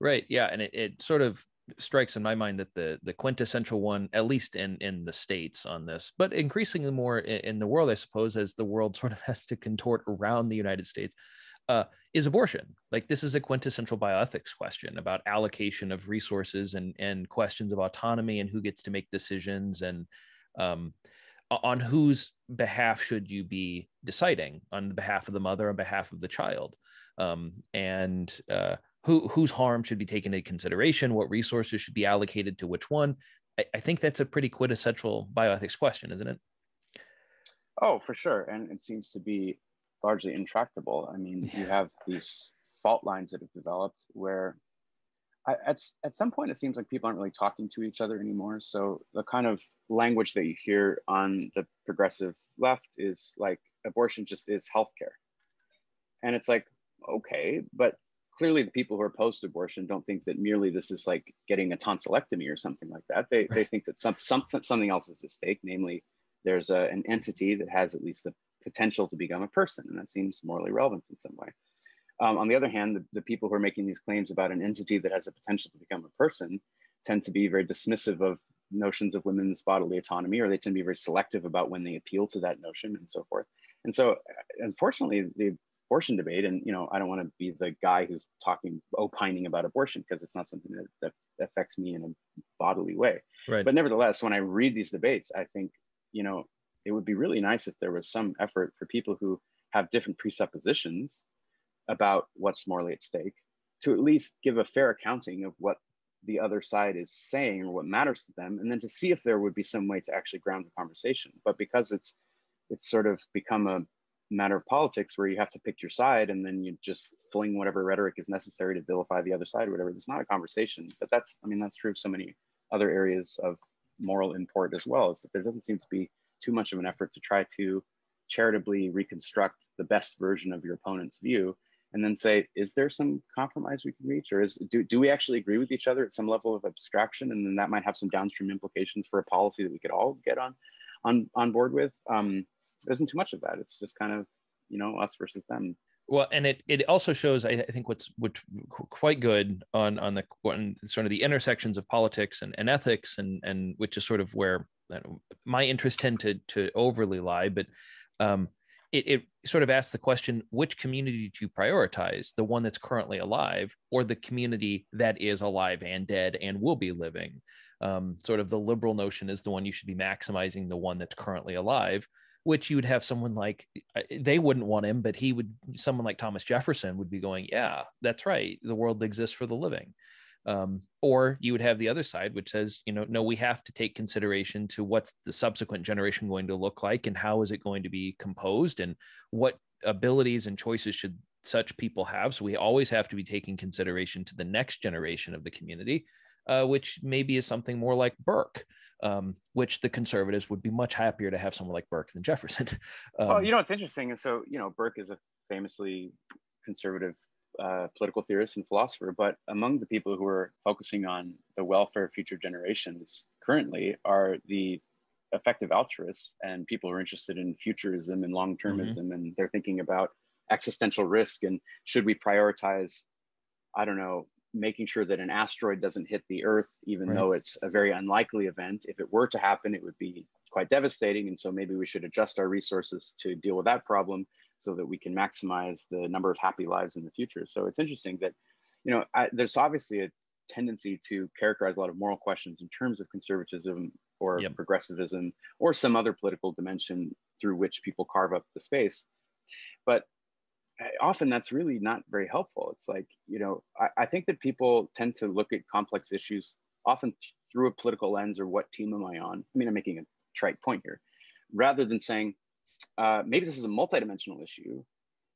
Right. Yeah. And it sort of strikes in my mind that the quintessential one, at least in the States on this, but increasingly more in the world, I suppose, as the world sort of has to contort around the United States, is abortion. Like this is a quintessential bioethics question about allocation of resources and questions of autonomy and who gets to make decisions and um, on whose behalf should you be deciding, on behalf of the mother, on behalf of the child, and whose harm should be taken into consideration, what resources should be allocated to which one. I think that's a pretty quintessential bioethics question, isn't it? Oh, for sure. And it seems to be largely intractable. I mean, you have these fault lines that have developed where at some point it seems like people aren't really talking to each other anymore. So the kind of language that you hear on the progressive left is like abortion just is healthcare. And it's like, okay, but clearly the people who are post-abortion don't think that merely this is like getting a tonsillectomy or something like that. They Right. think that something else is at stake, namely there's an entity that has at least the potential to become a person, and that seems morally relevant in some way. On the other hand, the people who are making these claims about an entity that has the potential to become a person tend to be very dismissive of notions of women's bodily autonomy, or they tend to be very selective about when they appeal to that notion and so forth. And so, unfortunately, the abortion debate, and I don't want to be the guy who's opining about abortion because it's not something that affects me in a bodily way. Right. But nevertheless, when I read these debates, I think, it would be really nice if there was some effort for people who have different presuppositions about what's morally at stake to at least give a fair accounting of what the other side is saying or what matters to them, and then to see if there would be some way to actually ground the conversation. But because it's sort of become a matter of politics where you have to pick your side and then you just fling whatever rhetoric is necessary to vilify the other side or whatever. It's not a conversation. But that's true of so many other areas of moral import as well, is that there doesn't seem to be too much of an effort to try to charitably reconstruct the best version of your opponent's view and then say, is there some compromise we can reach? Or do we actually agree with each other at some level of abstraction? And then that might have some downstream implications for a policy that we could all get on board with. There isn't too much of that. It's just kind of, us versus them. Well, and it also shows, I think, what's quite good on sort of the intersections of politics and ethics, and which is sort of where my interests tend to overly lie. But it sort of asks the question: which community do you prioritize? The one that's currently alive, or the community that is alive and dead and will be living? Sort of the liberal notion is the one you should be maximizing, the one that's currently alive, which you would have someone like, they wouldn't want him, but someone like Thomas Jefferson would be going, yeah, that's right. The world exists for the living. Or you would have the other side, which says, no, we have to take consideration to what's the subsequent generation going to look like, and how is it going to be composed, and what abilities and choices should such people have. So we always have to be taking consideration to the next generation of the community, which maybe is something more like Burke, which the conservatives would be much happier to have someone like Burke than Jefferson. Well, it's interesting. And so, Burke is a famously conservative political theorist and philosopher, but among the people who are focusing on the welfare of future generations currently are the effective altruists and people who are interested in futurism and long-termism, mm-hmm. and they're thinking about existential risk and should we prioritize, I don't know, making sure that an asteroid doesn't hit the Earth, even right. though it's a very unlikely event. If it were to happen, it would be quite devastating. And so maybe we should adjust our resources to deal with that problem so that we can maximize the number of happy lives in the future. So it's interesting that, there's obviously a tendency to characterize a lot of moral questions in terms of conservatism or yep. progressivism or some other political dimension through which people carve up the space. But often that's really not very helpful. It's like, I think that people tend to look at complex issues often through a political lens, or what team am I on? I mean, I'm making a trite point here, rather than saying, maybe this is a multidimensional issue.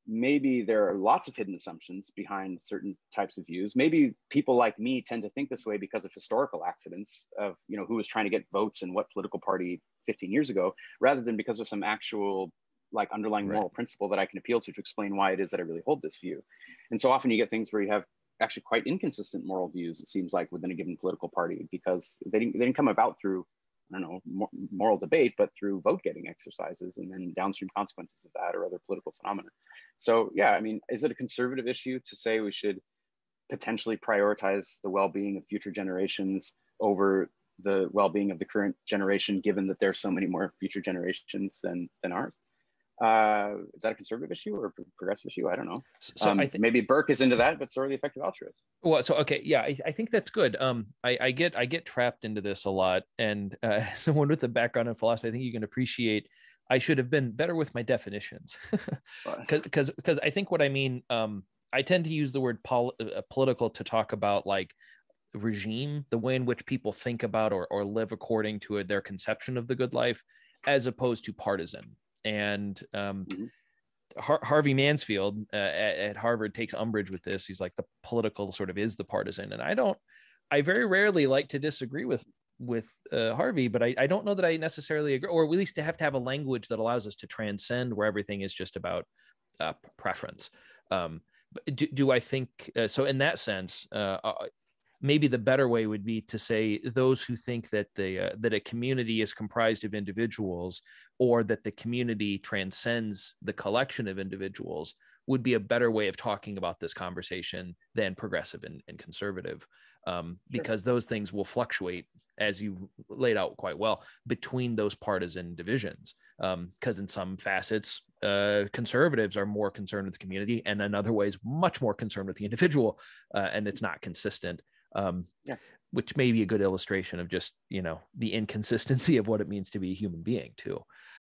Maybe there are lots of hidden assumptions behind certain types of views. Maybe people like me tend to think this way because of historical accidents of, who was trying to get votes in what political party 15 years ago, rather than because of some actual like underlying moral principle that I can appeal to explain why it is that I really hold this view. And so often you get things where you have actually quite inconsistent moral views, it seems like, within a given political party, because they didn't come about through, I don't know, moral debate, but through vote getting exercises and then downstream consequences of that or other political phenomena. So yeah, I mean, is it a conservative issue to say we should potentially prioritize the well-being of future generations over the well-being of the current generation, given that there's so many more future generations than ours. Is that a conservative issue or a progressive issue? I don't know. So I think maybe Burke is into that, but so are the effective altruists. well, so okay, yeah, I think that's good. I get trapped into this a lot, and someone with a background in philosophy, I think you can appreciate. I should have been better with my definitions, because I think what I mean. I tend to use the word political to talk about like regime, the way in which people think about or live according to their conception of the good life, as opposed to partisan. And Harvey Mansfield at Harvard takes umbrage with this. He's like, the political sort of is the partisan. And I very rarely like to disagree with Harvey, but I don't know that I necessarily agree, or at least to have a language that allows us to transcend where everything is just about preference. Do I think so? In that sense, maybe the better way would be to say those who think that that a community is comprised of individuals, or that the community transcends the collection of individuals, would be a better way of talking about this conversation than progressive and conservative, because those things will fluctuate, as you laid out quite well, between those partisan divisions. Because in some facets, conservatives are more concerned with the community, and in other ways, much more concerned with the individual, and it's not consistent. Which may be a good illustration of just, the inconsistency of what it means to be a human being too.